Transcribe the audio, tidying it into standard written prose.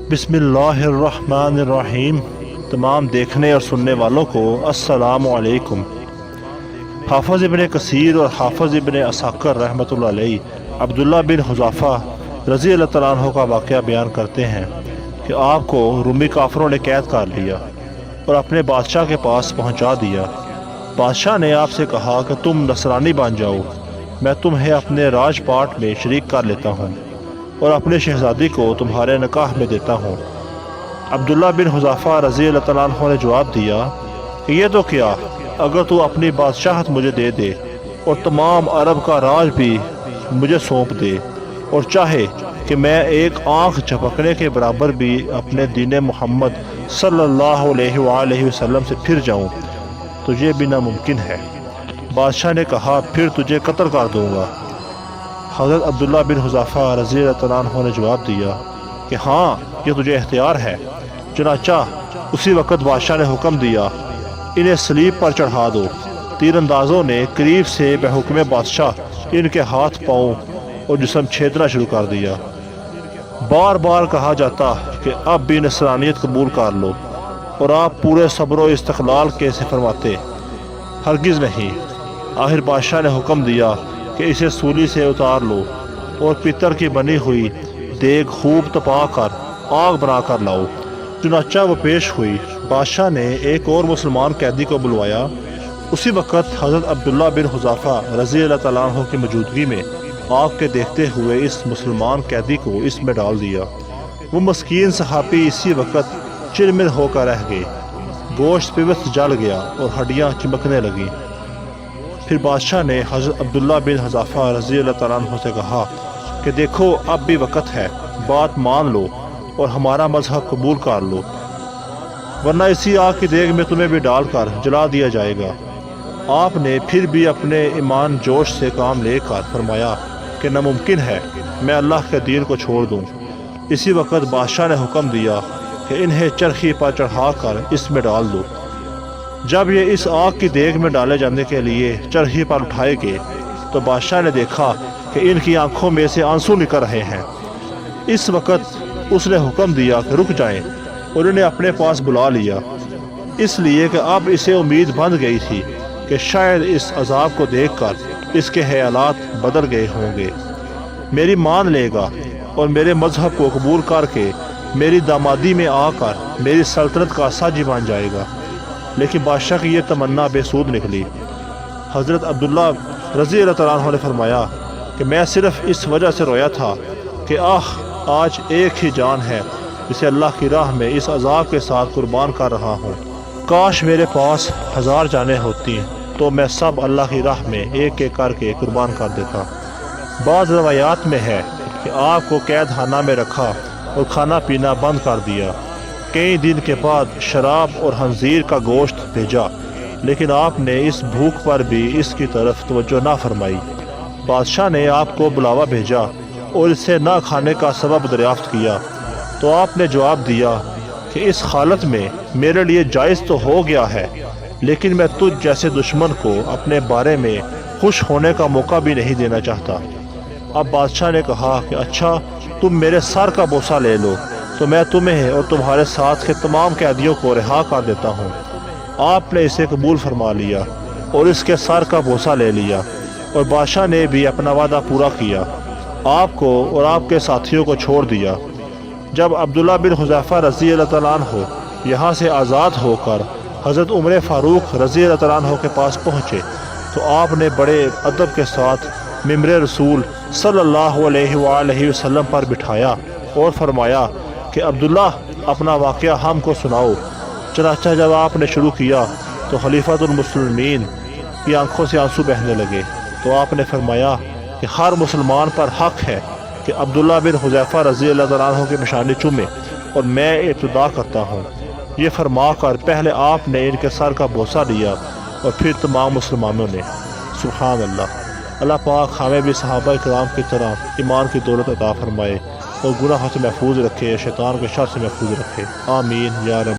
बिस्मिल्लाहिर्रहमानिर्रहीम। तमाम देखने और सुनने वालों को अस्सलामु अलैकुम। हाफिज़ इब्न कसीर और हाफिज़ इब्न असाकर रहमतुल्लाह अलैहि अब्दुल्ला बिन हुज़ाफ़ा रज़ी अल्लाह तआला अन्हु का वाक़या बयान करते हैं कि आपको रूमी काफरों ने कैद कर लिया और अपने बादशाह के पास पहुंचा दिया। बादशाह ने आपसे कहा कि तुम नसरानी बन जाओ, मैं तुम्हें अपने राजपाट में शरीक कर लेता हूँ और अपने शहज़ादी को तुम्हारे निकाह में देता हूँ। अब्दुल्ला बिन हुज़ाफ़ा रज़ी अल्लाह तआला अन्हु ने जवाब दिया कि ये तो क्या, अगर तू अपनी बादशाहत मुझे दे दे और तमाम अरब का राज भी मुझे सौंप दे और चाहे कि मैं एक आँख झपकने के बराबर भी अपने दीन मोहम्मद सल्लल्लाहु अलैहि वसल्लम से फिर जाऊँ, तो ये भी नामुमकिन है। बादशाह ने कहा, फिर तुझे कत्ल कर दूँगा। हज़रत अब्दुल्ला बिन हुज़ाफ़ा रज़ी अल्लाह तआला अन्हु ने जवाब दिया कि हाँ, ये तुझे इख्तियार है। चुनांचा उसी वक़्त बादशाह ने हुक्म दिया, इन्हें सलीब पर चढ़ा दो। तीरंदाजों ने करीब से बहुक्म बादशाह इनके हाथ पाँव और जिस्म छेदना शुरू कर दिया। बार बार कहा जाता कि अब भी नसरानियत कबूल कर लो और आप पूरे सब्र व इस्तक़लाल के से फरमाते, हरगिज़ नहीं। आखिर बादशाह ने हुक्म दिया कि इसे सूली से उतार लो और पित्तर की बनी हुई देग खूब तपा कर आग बना कर लाओ। चुनांचा वो पेश हुई। बादशाह ने एक और मुसलमान कैदी को बुलवाया। उसी वक़्त हज़रत अब्दुल्ला बिन हुज़ाफ़ा रज़ी अल्लाह तआला अन्हु की मौजूदगी में आग के देखते हुए इस मुसलमान कैदी को इसमें डाल दिया। वो मस्कीन सहाबी इसी वक़्त चिरमिर होकर रह गए। गोश्त पिवस्त जल गया और हड्डियाँ चिमकने लगीं। फिर बादशाह ने हज़रत अब्दुल्ला बिन हुज़ाफ़ा रज़ी अल्लाह तआला अन्हु से कहा कि देखो, अब भी वक़्त है, बात मान लो और हमारा मज़हब कबूल कर लो, वरना इसी आग की देग में तुम्हें भी डालकर जला दिया जाएगा। आपने फिर भी अपने ईमान जोश से काम लेकर फरमाया कि नामुमकिन है, मैं अल्लाह के दीन को छोड़ दूँ। इसी वक्त बादशाह ने हुक्म दिया कि इन्हें चरखी पर चढ़ा कर इसमें डाल दो। जब ये इस आग की देग में डाले जाने के लिए चरखी पर उठाए गए तो बादशाह ने देखा कि इनकी आंखों में से आंसू निकल रहे हैं। इस वक्त उसने हुक्म दिया कि रुक जाएं और इन्हें अपने पास बुला लिया, इसलिए कि अब इसे उम्मीद बंध गई थी कि शायद इस अजाब को देखकर इसके ख्यालात बदल गए होंगे, मेरी मान लेगा और मेरे मज़हब को कबूल करके मेरी दामादी में आकर मेरी सल्तनत का साजी बन जाएगा। लेकिन बादशाह की ये तमन्ना बेसूद निकली। हज़रत अब्दुल्ला रज़ी अल्लाह तआला अन्हु ने फरमाया कि मैं सिर्फ़ इस वजह से रोया था कि आज एक ही जान है जिसे अल्लाह की राह में इस अज़ाब के साथ कुर्बान कर रहा हूँ। काश मेरे पास 1000 जानें होती तो मैं सब अल्लाह की राह में एक एक करके कुर्बान कर देता। बाज़ रवायात में है कि आपको कैद खाना में रखा और खाना पीना बंद कर दिया। कई दिन के बाद शराब और खंजीर का गोश्त भेजा, लेकिन आपने इस भूख पर भी इसकी तरफ तवज्जो ना फरमाई। बादशाह ने आपको बुलावा भेजा और इसे ना खाने का सबब दरियाफ्त किया तो आपने जवाब दिया कि इस हालत में मेरे लिए जायज़ तो हो गया है, लेकिन मैं तुझ जैसे दुश्मन को अपने बारे में खुश होने का मौका भी नहीं देना चाहता। अब बादशाह ने कहा कि अच्छा, तुम मेरे सर का बोसा ले लो तो मैं तुम्हें और तुम्हारे साथ के तमाम कैदियों को रिहा कर देता हूँ। आपने इसे कबूल फरमा लिया और इसके सर का बोसा ले लिया और बादशाह ने भी अपना वादा पूरा किया, आपको और आपके साथियों को छोड़ दिया। जब अब्दुल्ला बिन हुज़ाफ़ा रज़ी अल्लाह तआला अन्हु यहाँ से आज़ाद होकर हज़रत उमर फ़ारूक रज़ी अल्लाह तआला अन्हु के पास पहुँचे तो आपने बड़े अदब के साथ मिंबर रसूल सल्लल्लाहु अलैहि वसल्लम पर बिठाया और फरमाया कि अब्दुल्ला, अपना वाक़या हमको सुनाओ। चनाचा जब आपने शुरू किया तो खलीफातुल मुस्लिमीन की आंखों से आंसू बहने लगे। तो आपने फरमाया कि हर मुसलमान पर हक़ है कि अब्दुल्ला बिन हुज़ैफ़ा रज़ी अल्लाह तआला अन्हु की निशानी चूमे और मैं इब्तिदा करता हूँ। ये फरमा कर पहले आपने इनके सर का बोसा लिया और फिर तमाम मुसलमानों ने। सुभान अल्लाह। अल्लाह पाक हमें भी सहाबा किराम की तरह ईमान की दौलत अता फरमाए और गुनाहों से महफूज रखे, शैतान के शर से महफूज रखे। आमीन या रब।